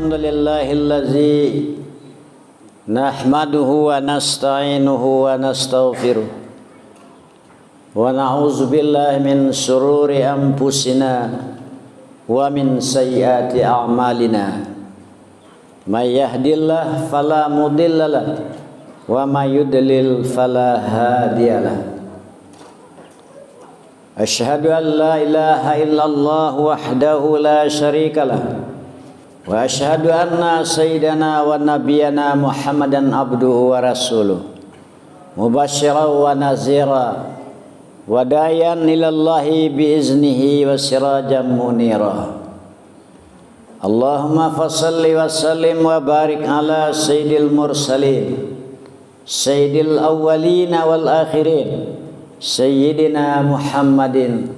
Alhamdulillahillazi nahmaduhu wa nasta'inuhu wa nastaghfiruh wa na'udzu billahi min syururi anfusina wa min sayyiati a'malina. May yahdihillahu fala mudhillalah wa may yudlil fala hadiyalah. Asyhadu an la ilaha illallah wahdahu la syarikalah wa asyhadu anna sayyidana wa nabiyyana Muhammadan abduhu wa rasuluh mubasysyiran wa nazira wa dayan ilallahi biiznihi wa sirajan munira. Allahumma fassalli wa sallim wa barik ala sayyidil mursalin sayyidil awwalina wal akhirin sayyidina Muhammadin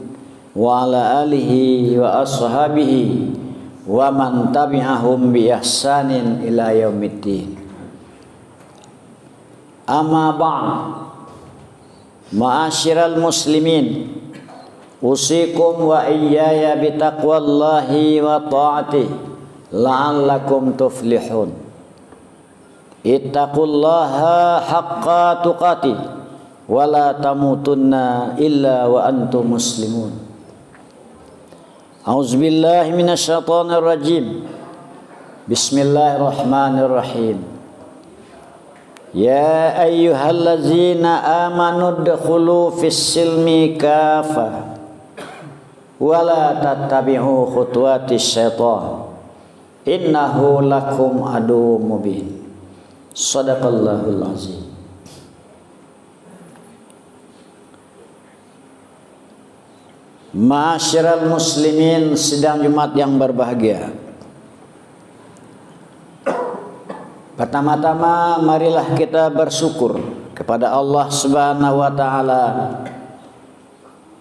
wa ala alihi wa ashabihi wa man tabi'ahum bi ihsanin ila yaumiddin. Amma ba'd, ma'asyiral muslimin, usikum wa iyaya bi taqwallahi wa ta'atihi la'allakum tuflihun. Ittaqullaha haqqa tuqatih wa la tamutunna illa wa antum muslimun. A'udzubillahi minasyaitonir rajim. Bismillahirrahmanirrahim. Ya ayyuhallazina amanu dkhulu fis-silmi kafah wa la tattabi'u khutuwatis syaitan innahu lakum aduwwum mubin. Shadaqallahul azim. Ma'asyiral muslimin sidang Jumat yang berbahagia. Pertama-tama marilah kita bersyukur kepada Allah Subhanahu wa taala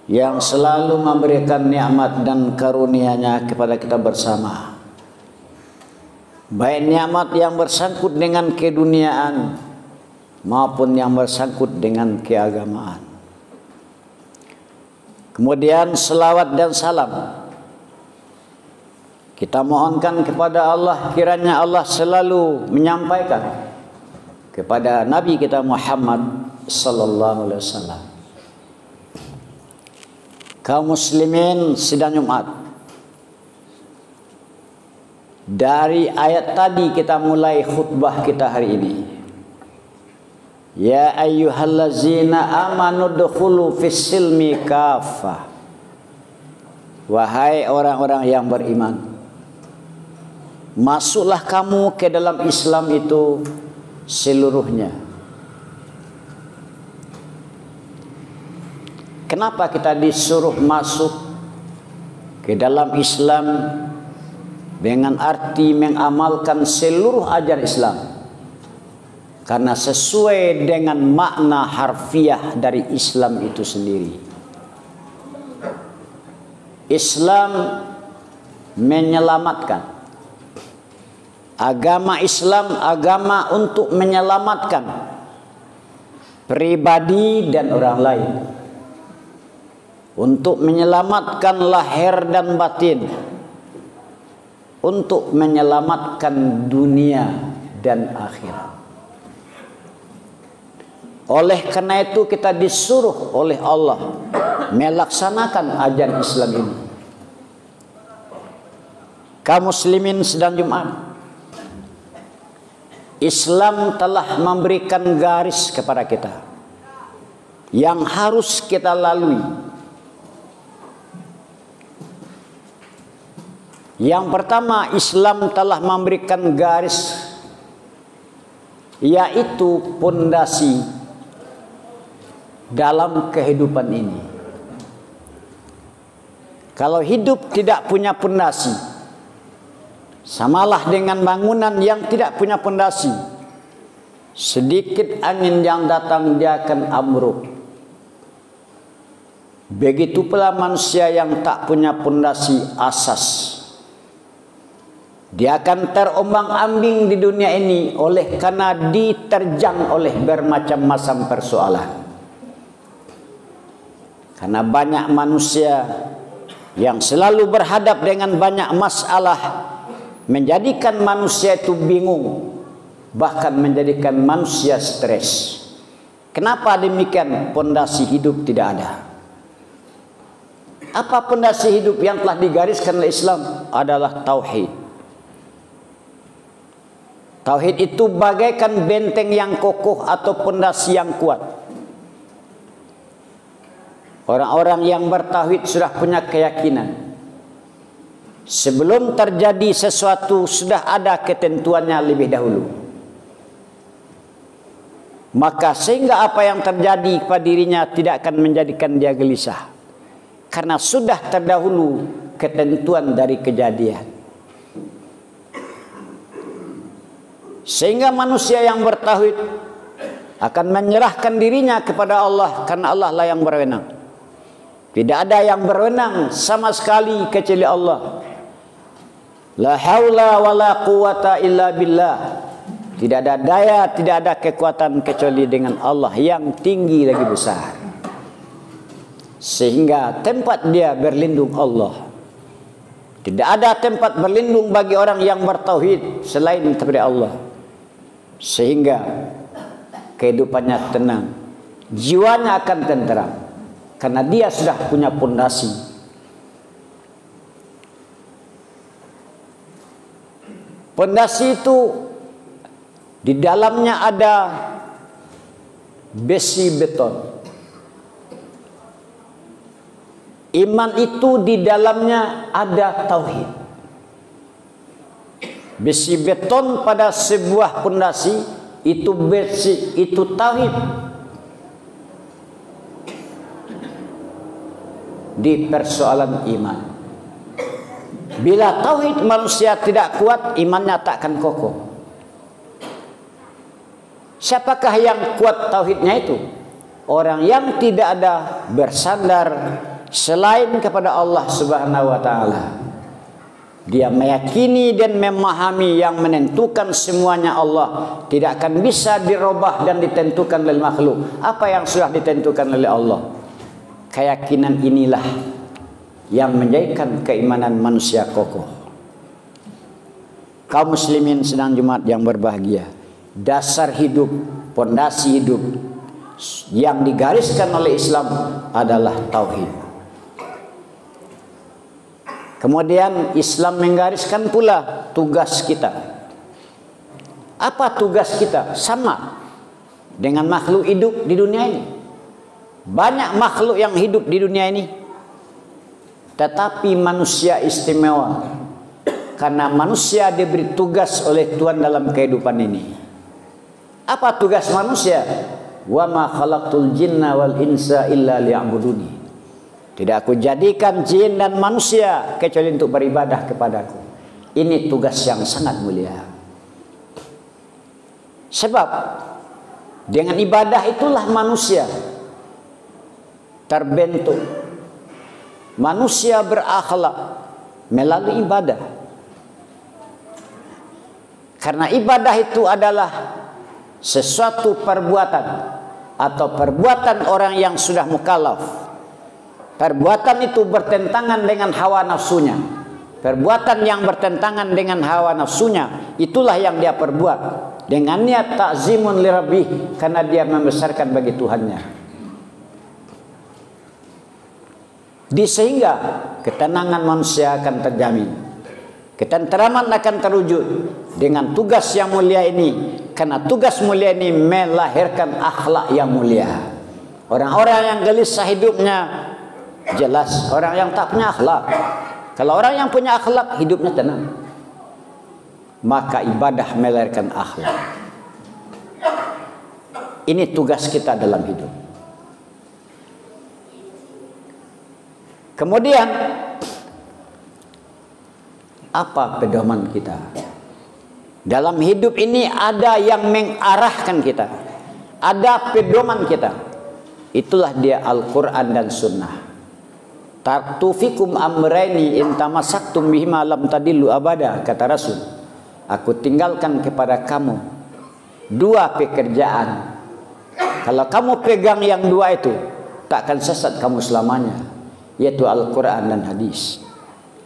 yang selalu memberikan nikmat dan karunia-Nya kepada kita bersama. Baik nikmat yang bersangkut dengan keduniaan maupun yang bersangkut dengan keagamaan. Kemudian selawat dan salam kita mohonkan kepada Allah, kiranya Allah selalu menyampaikan kepada Nabi kita Muhammad sallallahu alaihi wasallam. Kaum muslimin sidang Jumat, dari ayat tadi kita mulai khutbah kita hari ini. Ya ayyuhallazina amanu dkhulu fis-silmi kafah. Wahai orang-orang yang beriman, masuklah kamu ke dalam Islam itu seluruhnya. Kenapa kita disuruh masuk ke dalam Islam dengan arti mengamalkan seluruh ajaran Islam? Karena sesuai dengan makna harfiah dari Islam itu sendiri. Islam menyelamatkan. Agama Islam agama untuk menyelamatkan pribadi dan orang lain. Untuk menyelamatkan lahir dan batin. Untuk menyelamatkan dunia dan akhirat. Oleh karena itu kita disuruh oleh Allah melaksanakan ajaran Islam ini. Kaum muslimin sedang Jumat, Islam telah memberikan garis kepada kita yang harus kita lalui. Yang pertama, Islam telah memberikan garis, yaitu pondasi dalam kehidupan ini. Kalau hidup tidak punya pondasi, samalah dengan bangunan yang tidak punya pondasi. Sedikit angin yang datang dia akan ambruk. Begitu pula manusia yang tak punya pondasi asas. Dia akan terombang-ambing di dunia ini oleh karena diterjang oleh bermacam-macam persoalan. Karena banyak manusia yang selalu berhadap dengan banyak masalah menjadikan manusia itu bingung, bahkan menjadikan manusia stres. Kenapa demikian? Pondasi hidup tidak ada. Apa pondasi hidup yang telah digariskan oleh Islam? Adalah tauhid. Tauhid itu bagaikan benteng yang kokoh atau pondasi yang kuat. Orang-orang yang bertauhid sudah punya keyakinan, sebelum terjadi sesuatu sudah ada ketentuannya lebih dahulu. Maka sehingga apa yang terjadi pada dirinya tidak akan menjadikan dia gelisah, karena sudah terdahulu ketentuan dari kejadian. Sehingga manusia yang bertauhid akan menyerahkan dirinya kepada Allah, karena Allah lah yang berwenang. Tidak ada yang berwenang sama sekali kecuali Allah. La haula wala quwata illa billah. Tidak ada daya, tidak ada kekuatan kecuali dengan Allah yang tinggi lagi besar. Sehingga tempat dia berlindung Allah. Tidak ada tempat berlindung bagi orang yang bertauhid selain kepada Allah. Sehingga kehidupannya tenang, jiwanya akan tenteram, karena dia sudah punya pondasi. Pondasi itu di dalamnya ada besi beton. Iman itu di dalamnya ada tauhid. Besi beton pada sebuah pondasi itu besi, itu tauhid. Di persoalan iman, bila tauhid manusia tidak kuat, imannya tak akan kokoh. Siapakah yang kuat tauhidnya itu? Orang yang tidak ada bersandar selain kepada Allah Subhanahu wa taala. Dia meyakini dan memahami yang menentukan semuanya Allah, tidak akan bisa dirubah dan ditentukan oleh makhluk. Apa yang sudah ditentukan oleh Allah? Keyakinan inilah yang menjadikan keimanan manusia kokoh. Kaum muslimin sedang Jumat yang berbahagia, dasar hidup, pondasi hidup yang digariskan oleh Islam adalah tauhid. Kemudian Islam menggariskan pula tugas kita. Apa tugas kita? Sama dengan makhluk hidup di dunia ini. Banyak makhluk yang hidup di dunia ini, tetapi manusia istimewa karena manusia diberi tugas oleh Tuhan dalam kehidupan ini. Apa tugas manusia? Wa ma khalaqtul jinna wal insa illa liya'buduni. Tidak aku jadikan jin dan manusia kecuali untuk beribadah kepadaku. Ini tugas yang sangat mulia. Sebab dengan ibadah itulah manusia terbentuk. Manusia berakhlak melalui ibadah. Karena ibadah itu adalah sesuatu perbuatan atau perbuatan orang yang sudah mukallaf. Perbuatan itu bertentangan dengan hawa nafsunya. Perbuatan yang bertentangan dengan hawa nafsunya, itulah yang dia perbuat dengan niat ta'zimun li rabbih, karena dia membesarkan bagi Tuhannya. Sehingga ketenangan manusia akan terjamin, ketenteraman akan terwujud dengan tugas yang mulia ini. Karena tugas mulia ini melahirkan akhlak yang mulia. Orang-orang yang gelisah hidupnya, jelas orang yang tak punya akhlak. Kalau orang yang punya akhlak, hidupnya tenang. Maka ibadah melahirkan akhlak. Ini tugas kita dalam hidup. Kemudian apa pedoman kita? Dalam hidup ini ada yang mengarahkan kita, ada pedoman kita. Itulah dia Al-Quran dan Sunnah. Taraktu fikum amraini in tamassaktum bihima lam tadillu abada, kata Rasul. Aku tinggalkan kepada kamu dua pekerjaan. Kalau kamu pegang yang dua itu, tak akan sesat kamu selamanya, yaitu Al-Quran dan hadis.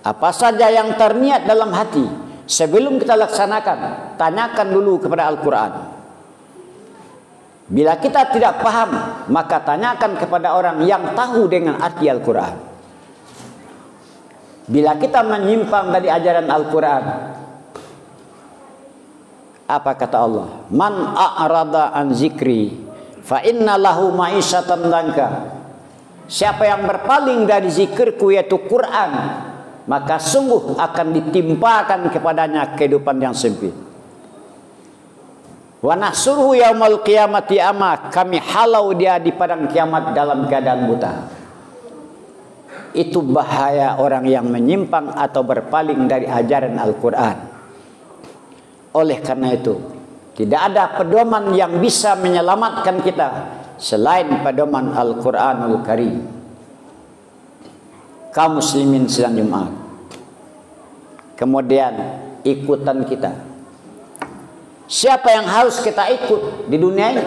Apa saja yang terniat dalam hati Sebelum kita laksanakan, tanyakan dulu kepada Al-Quran. Bila kita tidak paham, maka tanyakan kepada orang yang tahu dengan arti Al-Quran. Bila kita menyimpang dari ajaran Al-Quran, apa kata Allah? Man a'rada an zikri fa inna lahu ma'isyatan danka. Siapa yang berpaling dari zikirku yaitu Quran, maka sungguh akan ditimpakan kepadanya kehidupan yang sempit. Wa nahsuruhu yaumal qiyamati ama, kami halau dia di padang kiamat dalam keadaan buta. Itu bahaya orang yang menyimpang atau berpaling dari ajaran Al-Quran. Oleh karena itu, tidak ada pedoman yang bisa menyelamatkan kita selain pedoman Al-Quranul Karim. Kaum muslimin sidang Jumat. Kemudian ikutan kita. Siapa yang harus kita ikut di dunia ini?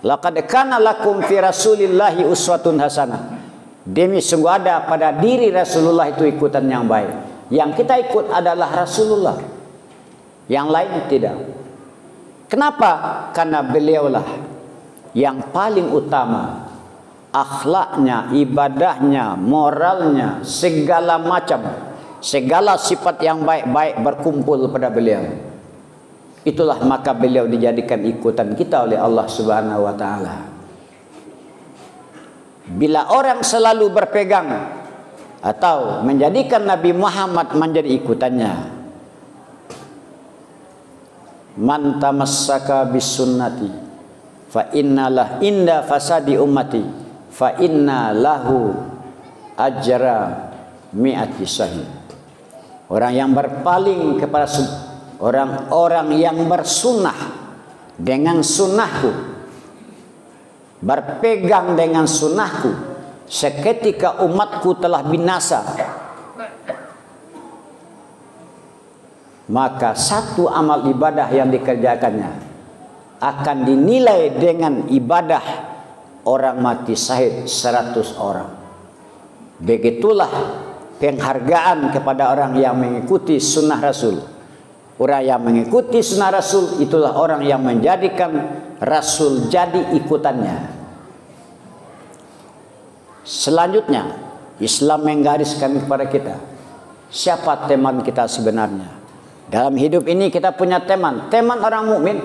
Laqad kana lakum fi Rasulillahi uswatun hasanah. Demi sungguh ada pada diri Rasulullah itu ikutan yang baik. Yang kita ikut adalah Rasulullah, yang lain tidak. Kenapa? Karena beliaulah yang paling utama, akhlaknya, ibadahnya, moralnya, segala macam, segala sifat yang baik-baik berkumpul pada beliau. Itulah maka beliau dijadikan ikutan kita oleh Allah Subhanahu wa taala. Bila orang selalu berpegang atau menjadikan Nabi Muhammad menjadi ikutannya, man tamassaka bisunnati fa innalah inda fasadi ummati fa inna lahu ajra mi'ati syahid. Orang yang berpaling kepada orang-orang yang bersunnah dengan sunnahku, berpegang dengan sunnahku, seketika umatku telah binasa, maka satu amal ibadah yang dikerjakannya akan dinilai dengan ibadah orang mati syahid 100 orang. Begitulah penghargaan kepada orang yang mengikuti sunnah Rasul. Orang yang mengikuti sunnah Rasul itulah orang yang menjadikan Rasul jadi ikutannya. Selanjutnya, Islam menggariskan kepada kita siapa teman kita sebenarnya. Dalam hidup ini kita punya teman orang mukmin.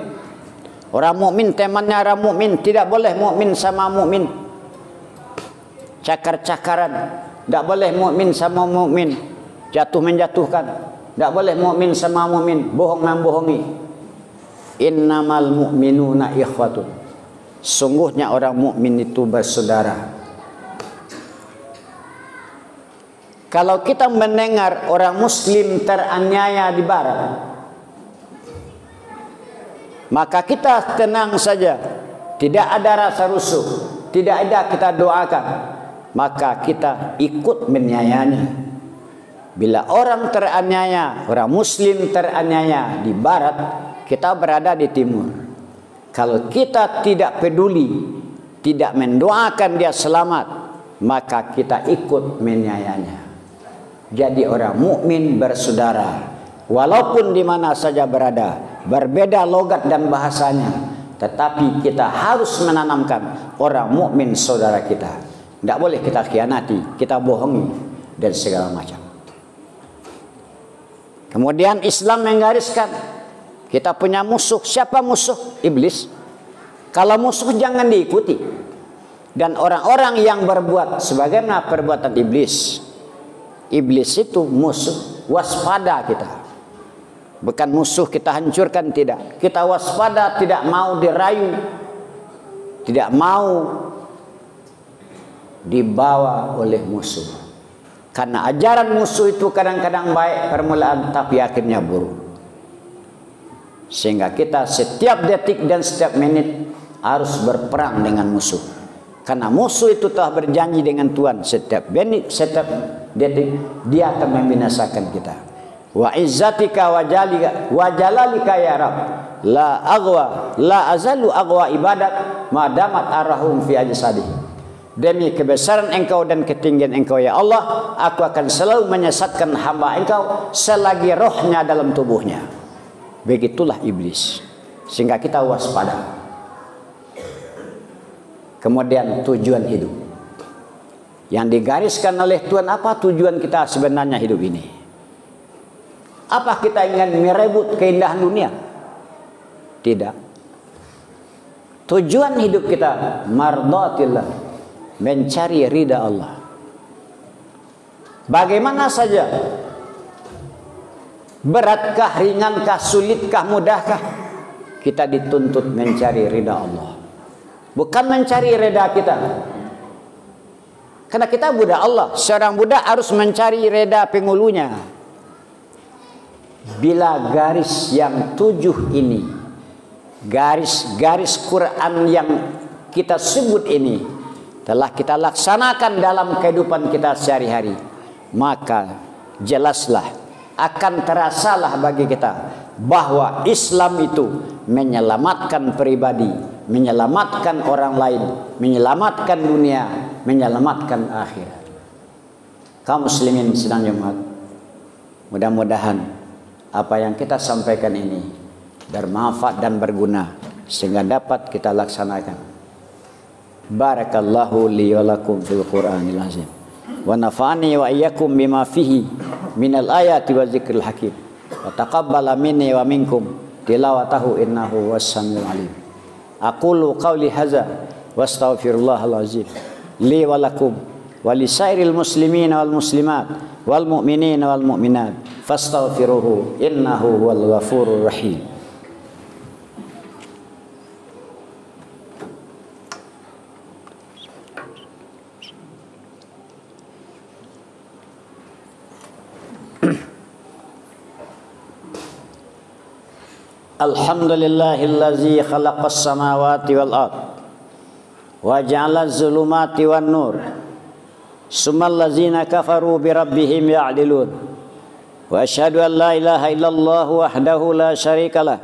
Orang mukmin temannya orang mukmin, tidak boleh mukmin sama mukmin cakar-cakaran, tidak boleh mukmin sama mukmin jatuh menjatuhkan, tidak boleh mukmin sama mukmin bohong membohongi. Innamal mu'minuna ikhwatun. Sungguhnya orang mukmin itu bersaudara. Kalau kita mendengar orang muslim teraniaya di barat, maka kita tenang saja, tidak ada rasa rusuh, tidak ada kita doakan, maka kita ikut menyayanya. Bila orang teraniaya, orang muslim teraniaya di barat, kita berada di timur. Kalau kita tidak peduli, tidak mendoakan dia selamat, maka kita ikut menyayanya. Jadi orang mukmin bersaudara, walaupun di mana saja berada, berbeda logat dan bahasanya, tetapi kita harus menanamkan orang mukmin saudara kita. Tidak boleh kita khianati, kita bohongi dan segala macam. Kemudian Islam menggariskan kita punya musuh. Siapa musuh? Iblis. Kalau musuh jangan diikuti. Dan orang-orang yang berbuat sebagaimana perbuatan iblis, iblis itu musuh. Waspada kita. Bukan musuh kita hancurkan, tidak. Kita waspada, tidak mau dirayu, tidak mau dibawa oleh musuh. Karena ajaran musuh itu kadang-kadang baik permulaan, tapi akhirnya buruk. Sehingga kita setiap detik dan setiap menit harus berperang dengan musuh. Karena musuh itu telah berjanji dengan Tuhan, setiap menit, setiap detik dia akan membinasakan kita. Wa izzatika wa jalalika ya Rabb, la azalu aghwa ibadat madamat arahum fi ajsadih. demi kebesaran Engkau dan ketinggian Engkau ya Allah, aku akan selalu menyesatkan hamba Engkau selagi rohnya dalam tubuhnya. Begitulah iblis, sehingga kita waspada. Kemudian tujuan hidup yang digariskan oleh Tuhan. Apa tujuan kita sebenarnya hidup ini? Apa kita ingin merebut keindahan dunia? Tidak. Tujuan hidup kita mardatillah, mencari ridha Allah. Bagaimana saja, beratkah, ringankah, sulitkah, mudahkah, kita dituntut mencari ridha Allah, bukan mencari ridha kita. Karena kita budak Allah. Seorang budak harus mencari ridha penghulunya. Bila garis yang 7 ini, garis-garis Quran yang kita sebut ini telah kita laksanakan dalam kehidupan kita sehari-hari, maka jelaslah, akan terasalah bagi kita bahwa Islam itu menyelamatkan pribadi, menyelamatkan orang lain, menyelamatkan dunia, menyelamatkan akhirat. Kaum muslimin sedang Jumat, mudah-mudahan apa yang kita sampaikan ini bermanfaat dan berguna sehingga dapat kita laksanakan. Barakallahu li wa lakum fil Qur'anil azim wa nafa'ani wa iyyakum bima fihi minal ayati wa zikril hakim wa taqabbala minni wa minkum tilawatahu innahu was-samiul alim. Aqulu qawli hadza wastaghfirullahal azim li wa lakum wa lisairil muslimin wal muslimat wal mu'minin wal mu'minat fastaghfiruhu innahu wal ghafurur rahim. Alhamdulillahillazi khalaqas samawati wal ard wa ja'alaz zulumati wan nur summal ladzina kafaru bi rabbihim ya'dilun wa asyhadu an la ilaha illallah wahdahu la syarikalah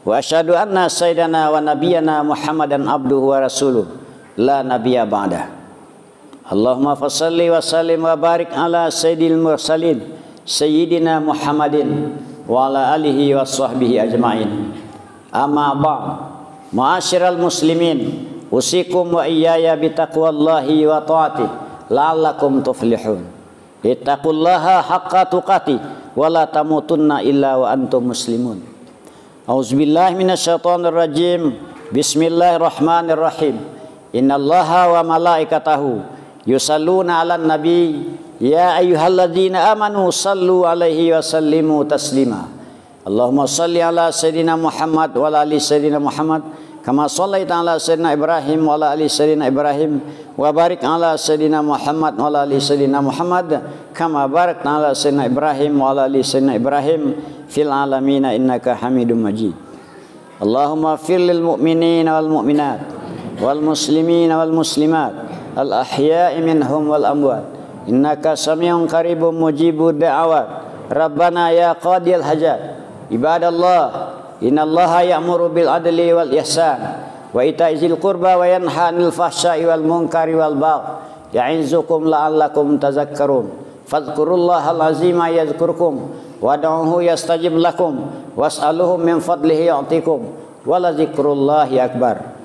wa asyhadu anna sayyidana wa nabiyyana Muhammadan abduhu wa rasuluh la nabiyya ba'dah. Allahumma fassalli wa sallim wa barik ala sayyidil mursalin sayyidina Muhammadin wa ala alihi wa sahbihi ajma'in. Amma ba'd, ma'asyiral muslimin, usikum wa iyaya bitaqwallahi wa ta'ati la'allakum tuflihun. Ittaqullaha haqqa tuqati wa la tamutunna illa wa antum muslimun. Auzubillahi minasyaitonir rajim. Bismillahirrahmanirrahim. Innallaha wa malaikatahu yusalluna 'alan nabi. Ya ayyuhalladzina amanu sallu alaihi wa sallimu taslima. Allahumma salli ala sayyidina Muhammad wa ala ali sayyidina Muhammad kama sallaita ala sayyidina Ibrahim wa ala ali sayyidina Ibrahim wa barik ala sayyidina Muhammad wa ala ali sayyidina Muhammad kama barakta ala sayyidina Ibrahim wa ala ali sayyidina Ibrahim fil alamin innaka Hamidum Majid. Allahumma fir lil mu'minina wal mu'minat wal muslimina wal muslimat al ahya'i minhum wal amwat innaka sami'un qaribun mujibud da'awat. Rabbana ya qadiyal hajat. Ibadallah, innallaha ya'muru bil adli wal ihsan wa ita'izil qurba wa yanha 'anil fahsya'i wal munkari wal baghi ya'izukum la'allakum tazakkarun. Fadhkurullahal azima yadhkurkum wad'uhu yastajib lakum was'aluhu min fadlihi yu'tikum wa la dzikrullahi akbar.